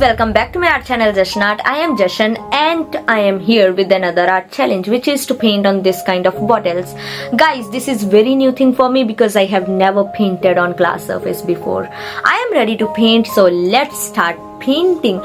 welcome back to my art channel Jashan Art. I am Jashan and I am here with another art challenge, which is to paint on this kind of bottles. Guys, this is very new thing for me because I have never painted on glass surface before. I am ready to paint, so let's start painting.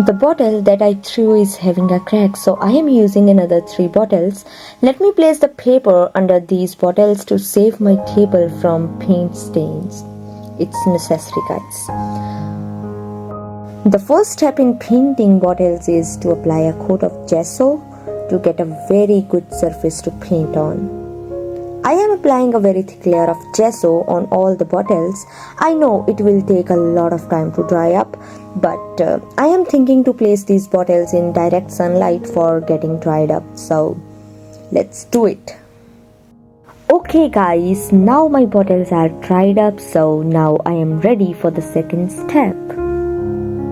The bottle that I threw is having a crack, so I am using another 3 bottles. Let me place the paper under these bottles to save my table from paint stains. It's necessary, guys. The first step in painting bottles is to apply a coat of gesso to get a very good surface to paint on. I am applying a very thick layer of gesso on all the bottles. I know it will take a lot of time to dry up, but I am thinking to place these bottles in direct sunlight for getting dried up, so let's do it. Okay guys, now my bottles are dried up, so now I am ready for the second step.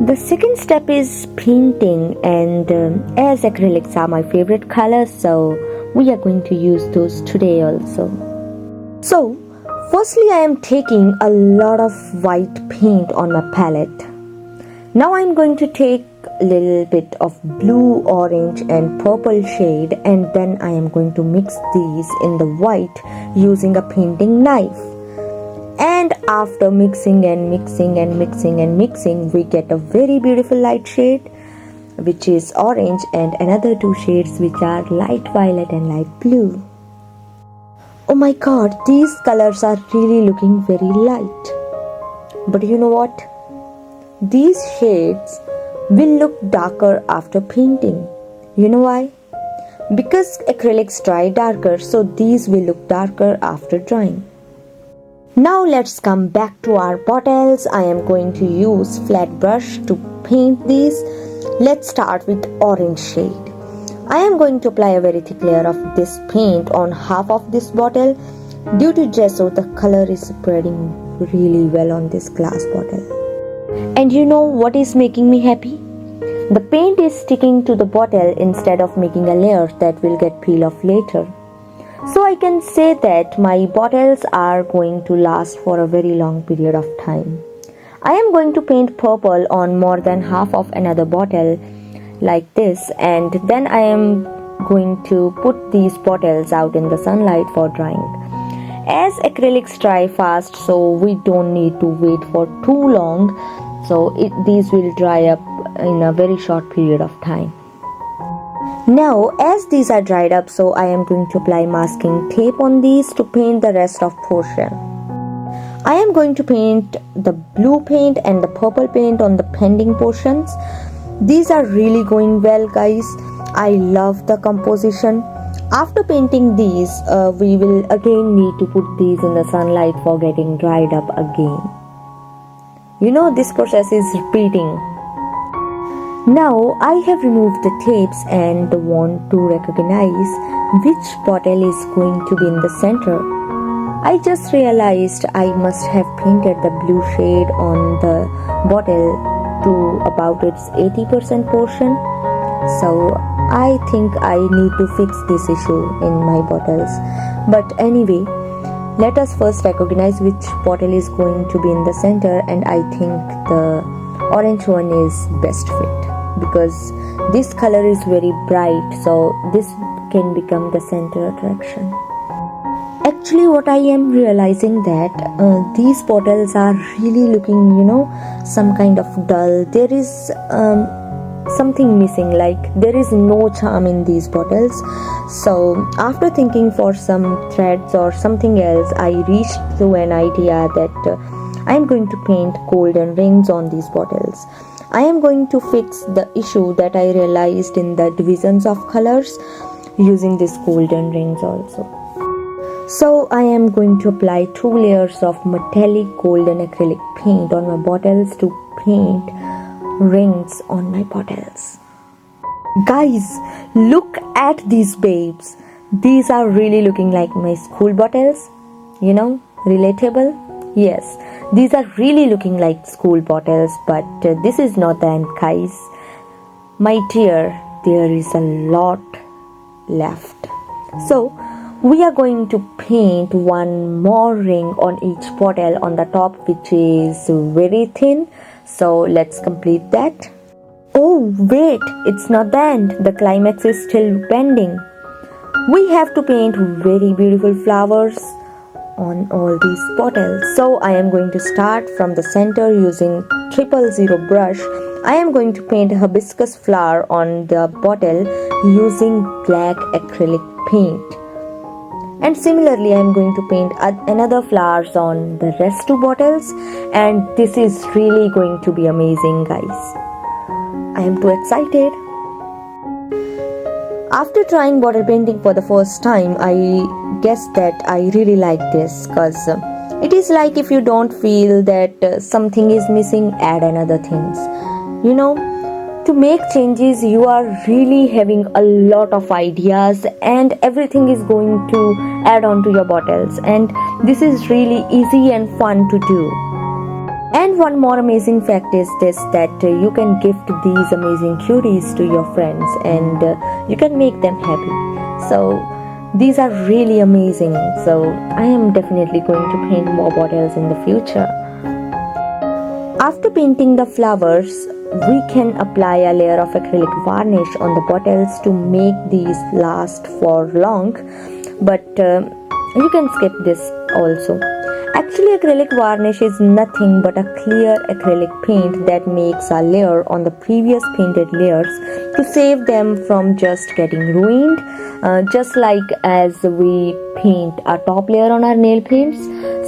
The second step is painting, and as acrylics are my favorite colors, so we are going to use those today also. So firstly, I am taking a lot of white paint on my palette. Now I am going to take a little bit of blue, orange and purple shade, and then I am going to mix these in the white using a painting knife. And after mixing and mixing and mixing and mixing, we get a very beautiful light shade, which is orange, and another 2 shades which are light violet and light blue. Oh my god, these colors are really looking very light. But you know what? These shades will look darker after painting. You know why? Because acrylics dry darker, so these will look darker after drying. Now let's come back to our bottles. I am going to use flat brush to paint these. Let's start with orange shade. I am going to apply a very thick layer of this paint on half of this bottle. Due to gesso, the color is spreading really well on this glass bottle. And you know what is making me happy? The paint is sticking to the bottle instead of making a layer that will get peel off later. So I can say that my bottles are going to last for a very long period of time. I am going to paint purple on more than half of another bottle like this, and then I am going to put these bottles out in the sunlight for drying. As acrylics dry fast, so we don't need to wait for too long, so these will dry up in a very short period of time. Now as these are dried up, so I am going to apply masking tape on these to paint the rest of portion. I am going to paint the blue paint and the purple paint on the pending portions. These are really going well, guys. I love the composition. After painting these, we will again need to put these in the sunlight for getting dried up again. You know, this process is repeating. Now I have removed the tapes and want to recognize which bottle is going to be in the center. I just realized I must have painted the blue shade on the bottle to about its 80% portion. So I think I need to fix this issue in my bottles. But anyway, let us first recognize which bottle is going to be in the center, and I think the orange one is best fit because this color is very bright, so this can become the center attraction. Actually, what I am realizing that these bottles are really looking, some kind of dull. There is something missing, like there is no charm in these bottles. So after thinking for some threads or something else, I reached to an idea that I am going to paint golden rings on these bottles. I am going to fix the issue that I realized in the divisions of colors using these golden rings also. So I am going to apply 2 layers of metallic golden acrylic paint on my bottles to paint rings on my bottles. Guys, look at these babes. These are really looking like my school bottles. Relatable? Yes, these are really looking like school bottles, but this is not the end, guys. My dear, there is a lot left. So we are going to paint one more ring on each bottle on the top, which is very thin. So let's complete that. Oh wait, it's not the end. The climax is still pending. We have to paint very beautiful flowers on all these bottles. So I am going to start from the center using 000 brush. I am going to paint a hibiscus flower on the bottle using black acrylic paint. And similarly, I am going to paint another flowers on the rest 2 bottles, and this is really going to be amazing, guys. I am too excited. After trying bottle painting for the first time, I guess that I really like this, because it is like if you don't feel that something is missing, add another things. You know, to make changes, you are really having a lot of ideas and everything is going to add on to your bottles, and this is really easy and fun to do. And one more amazing fact is this, that you can gift these amazing cuties to your friends and you can make them happy. So these are really amazing. So I am definitely going to paint more bottles in the future. After painting the flowers, we can apply a layer of acrylic varnish on the bottles to make these last for long, but you can skip this also. Actually, acrylic varnish is nothing but a clear acrylic paint that makes a layer on the previous painted layers to save them from just getting ruined, just like as we paint a top layer on our nail paints.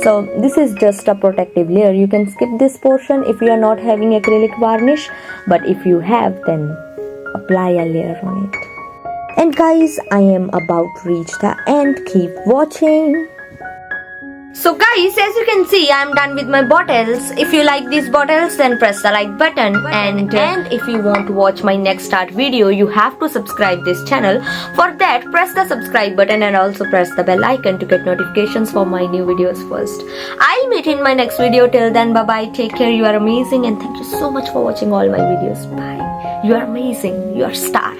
So this is just a protective layer. You can skip this portion if you are not having acrylic varnish, but if you have, then apply a layer on it. And guys, I am about to reach the end. Keep watching. So guys, as you can see, I am done with my bottles. If you like these bottles, then press the like button. And if you want to watch my next art video, you have to subscribe this channel. For that, press the subscribe button and also press the bell icon to get notifications for my new videos first. I'll meet in my next video. Till then, bye bye. Take care. You are amazing, and thank you so much for watching all my videos. Bye. You are amazing. You are a star.